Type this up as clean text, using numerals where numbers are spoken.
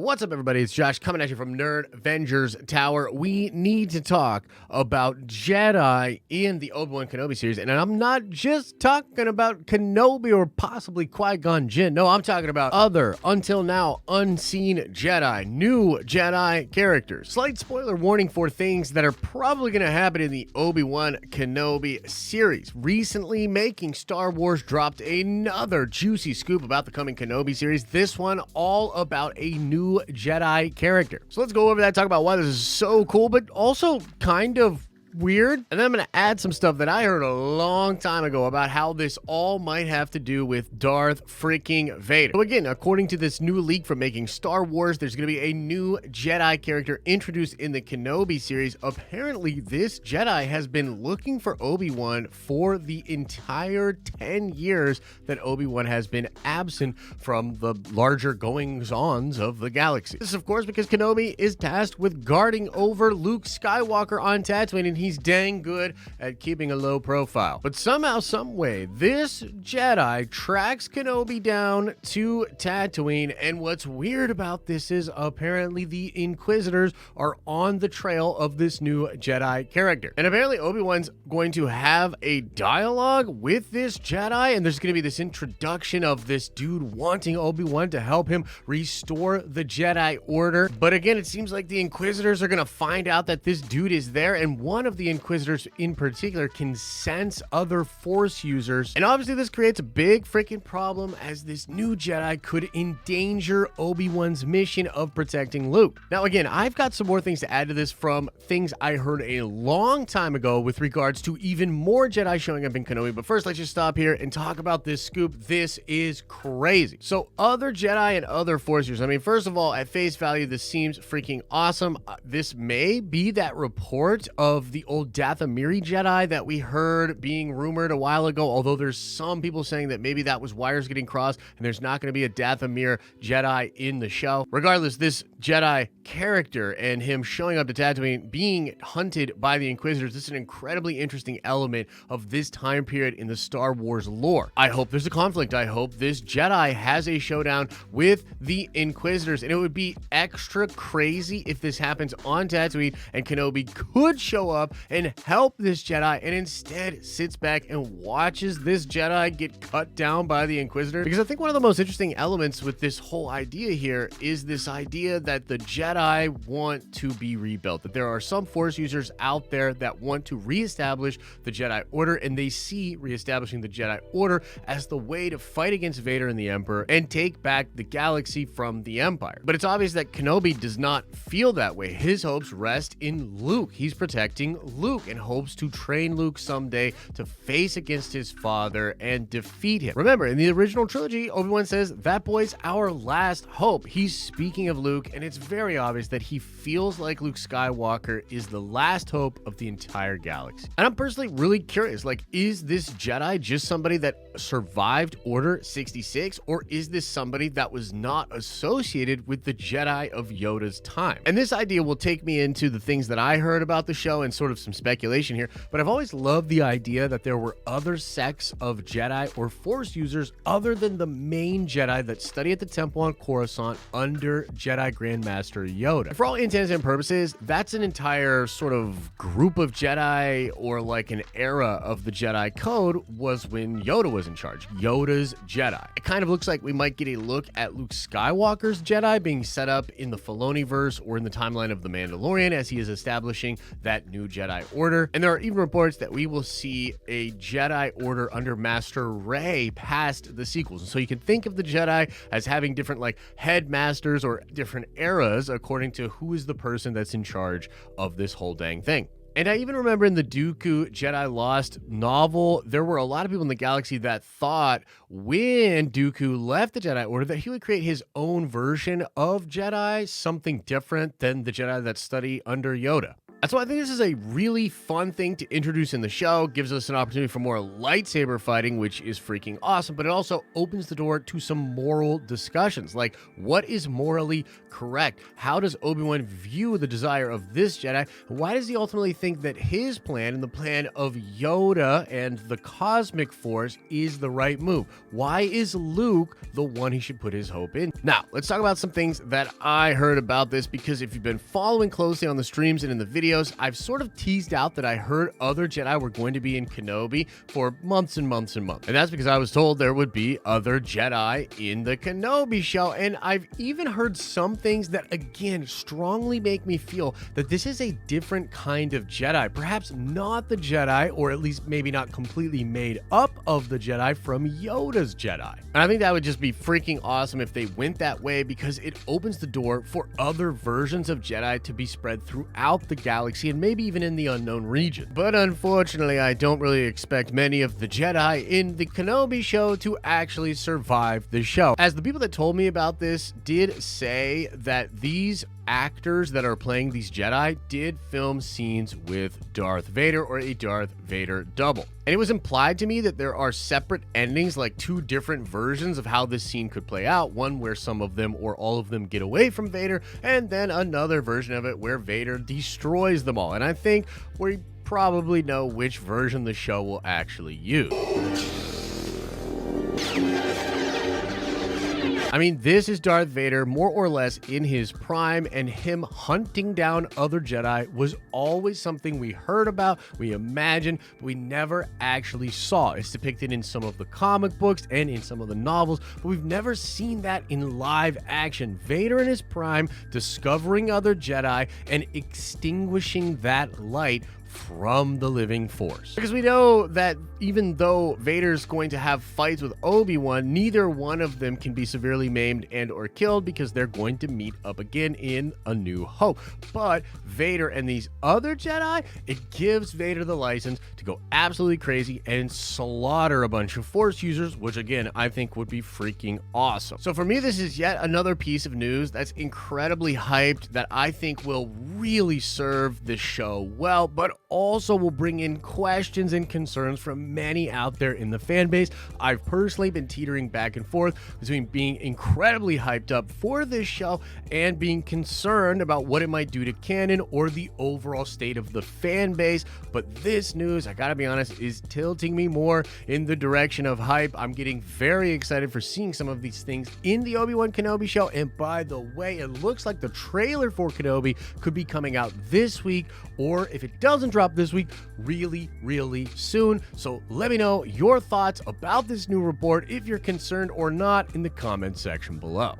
What's up, everybody? It's Josh coming at you from Nerd Avengers Tower. We need to talk about Jedi in the Obi-Wan Kenobi series, and I'm not just talking about Kenobi or possibly Qui-Gon Jinn. No, I'm talking about other, until now, unseen Jedi, new Jedi characters. Slight spoiler warning for things that are probably going to happen in the Obi-Wan Kenobi series. Recently, Making Star Wars dropped another juicy scoop about the coming Kenobi series. This one all about a new Jedi character. So let's go over that, talk about why this is so cool, but also kind of weird. And then I'm going to add some stuff that I heard a long time ago about how this all might have to do with Darth freaking Vader. So again, according to this new leak from Making Star Wars, there's going to be a new Jedi character introduced in the Kenobi series. Apparently, this Jedi has been looking for Obi-Wan for the entire 10 years that Obi-Wan has been absent from the larger goings-ons of the galaxy. This is, of course, because Kenobi is tasked with guarding over Luke Skywalker on Tatooine, and he's dang good at keeping a low profile. But somehow, some way, this Jedi tracks Kenobi down to Tatooine, and what's weird about this is apparently the Inquisitors are on the trail of this new Jedi character. And apparently Obi-Wan's going to have a dialogue with this Jedi, and there's going to be this introduction of this dude wanting Obi-Wan to help him restore the Jedi Order. But again, it seems like the Inquisitors are going to find out that this dude is there, and one of the Inquisitors in particular can sense other Force users. And obviously this creates a big freaking problem, as this new Jedi could endanger Obi-Wan's mission of protecting Luke. Now again, I've got some more things to add to this from things I heard a long time ago with regards to even more Jedi showing up in Kenobi. But first, let's just stop here and talk about this scoop. This is crazy. So other Jedi and other Force users, I mean, first of all, at face value, this seems freaking awesome. This may be that report of the old Dathomiri Jedi that we heard being rumored a while ago, although there's some people saying that maybe that was wires getting crossed and there's not going to be a Dathomir Jedi in the show. Regardless, this Jedi character and him showing up to Tatooine being hunted by the Inquisitors, this is an incredibly interesting element of this time period in the Star Wars lore. I hope there's a conflict. I hope this Jedi has a showdown with the Inquisitors, and it would be extra crazy if this happens on Tatooine and Kenobi could show up and help this Jedi, and instead sits back and watches this Jedi get cut down by the Inquisitor. Because I think one of the most interesting elements with this whole idea here is this idea that the Jedi want to be rebuilt, that there are some Force users out there that want to reestablish the Jedi Order, and they see reestablishing the Jedi Order as the way to fight against Vader and the Emperor and take back the galaxy from the Empire. But it's obvious that Kenobi does not feel that way. His hopes rest in Luke. He's protecting Luke and hopes to train Luke someday to face against his father and defeat him. Remember, in the original trilogy, Obi-Wan says, "That boy's our last hope." He's speaking of Luke, and it's very obvious that he feels like Luke Skywalker is the last hope of the entire galaxy. And I'm personally really curious, like, is this Jedi just somebody that survived Order 66, or is this somebody that was not associated with the Jedi of Yoda's time? And this idea will take me into the things that I heard about the show and sort of some speculation here, but I've always loved the idea that there were other sects of Jedi or Force users other than the main Jedi that study at the temple on Coruscant under Jedi Grandmaster Yoda. And for all intents and purposes, that's an entire sort of group of Jedi, or like an era of the Jedi Code was when Yoda was in charge, Yoda's Jedi. It kind of looks like we might get a look at Luke Skywalker's Jedi being set up in the Filoniverse or in the timeline of The Mandalorian as he is establishing that new Jedi Order. And there are even reports that we will see a Jedi Order under Master Rey past the sequels. And so you can think of the Jedi as having different like headmasters or different eras according to who is the person that's in charge of this whole dang thing. And I even remember in the Dooku Jedi Lost novel, there were a lot of people in the galaxy that thought when Dooku left the Jedi Order that he would create his own version of Jedi, something different than the Jedi that study under Yoda. That's why I think this is a really fun thing to introduce in the show. Gives us an opportunity for more lightsaber fighting, which is freaking awesome, but it also opens the door to some moral discussions, like what is morally correct? How does Obi-Wan view the desire of this Jedi? Why does he ultimately think that his plan and the plan of Yoda and the cosmic force is the right move? Why is Luke the one he should put his hope in? Now, let's talk about some things that I heard about this, because if you've been following closely on the streams and in the videos, I've sort of teased out that I heard other Jedi were going to be in Kenobi for months and months and months. And that's because I was told there would be other Jedi in the Kenobi show. And I've even heard some things that, again, strongly make me feel that this is a different kind of Jedi. Perhaps not the Jedi, or at least maybe not completely made up of the Jedi from Yoda's Jedi. And I think that would just be freaking awesome if they went that way, because it opens the door for other versions of Jedi to be spread throughout the galaxy and maybe even in the unknown region. But unfortunately, I don't really expect many of the Jedi in the Kenobi show to actually survive the show, as the people that told me about this did say that these actors that are playing these Jedi did film scenes with Darth Vader, or a Darth Vader double. And it was implied to me that there are separate endings, like two different versions of how this scene could play out. One where some of them or all of them get away from Vader, and then another version of it where Vader destroys them all. And I think we probably know which version the show will actually use. I mean, this is Darth Vader more or less in his prime, and him hunting down other Jedi was always something we heard about, we imagined, but we never actually saw. It's depicted in some of the comic books and in some of the novels, but we've never seen that in live action. Vader in his prime, discovering other Jedi and extinguishing that light from the living force. Because we know that even though Vader's going to have fights with Obi-Wan, neither one of them can be severely maimed and or killed, because they're going to meet up again in A New Hope. But Vader and these other Jedi, it gives Vader the license to go absolutely crazy and slaughter a bunch of Force users, which again, I think would be freaking awesome. So for me, this is yet another piece of news that's incredibly hyped, that I think will really serve the show well, but also will bring in questions and concerns from many out there in the fan base. I've personally been teetering back and forth between being incredibly hyped up for this show and being concerned about what it might do to canon or the overall state of the fan base. But this news, I gotta be honest, is tilting me more in the direction of hype. I'm getting very excited for seeing some of these things in the Obi-Wan Kenobi show. And by the way, it looks like the trailer for Kenobi could be coming out this week, or if it doesn't drop this week, really soon. So let me know your thoughts about this new report, if you're concerned or not, in the comment section below.